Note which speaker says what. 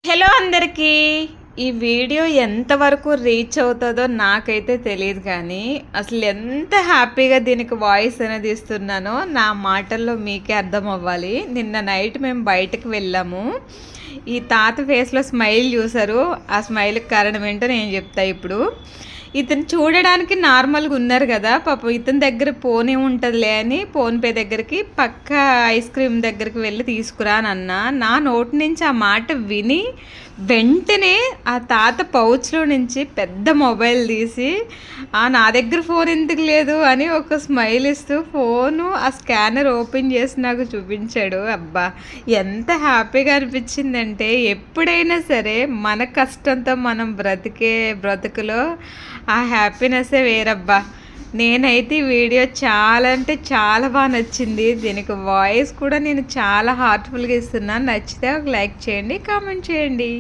Speaker 1: Hello అందరికీ. ఈ video ఎంతవరకు రీచ్ అవుతుందో నాకైతే తెలియదు, కానీ అసలు ఎంత హ్యాపీగా దీనికి వాయిస్ అనేది ఇస్తున్నానో నా మాటల్లో మీకే అర్థం అవ్వాలి. నిన్న నైట్ మేము బయటకు వెళ్ళాము. ఈ తాత ఫేస్లో స్మైల్ చూసారు. ఆ స్మైల్కి కారణం ఏంటో నేను చెప్తా ఇప్పుడు. ఇతను చూడడానికి నార్మల్గా ఉన్నారు కదా, పాపం ఇతని దగ్గర ఫోనే ఉంటుందిలే అని ఫోన్పే దగ్గరికి పక్క ఐస్ క్రీమ్ దగ్గరికి వెళ్ళి తీసుకురా అని అన్నా. నా నోటి నుంచి ఆ మాట విని వెంటనే ఆ తాత పౌచ్లో నుంచి పెద్ద మొబైల్ తీసి నా దగ్గర ఫోన్ ఎందుకు లేదు అని ఒక స్మైల్ ఇస్తూ ఫోను ఆ స్కానర్ ఓపెన్ చేసి నాకు చూపించాడు. అబ్బా, ఎంత హ్యాపీగా అనిపించిందంటే, ఎప్పుడైనా సరే మన కష్టంతో మనం బ్రతుకులో ఆ హ్యాపీనెస్సే వేరబ్బా. నేనైతే ఈ వీడియో చాలా అంటే చాలా బాగా నచ్చింది. దీనికి వాయిస్ కూడా నేను చాలా హార్ట్ఫుల్గా ఇస్తున్నాను. నచ్చితే ఒక లైక్ చేయండి, కామెంట్ చేయండి.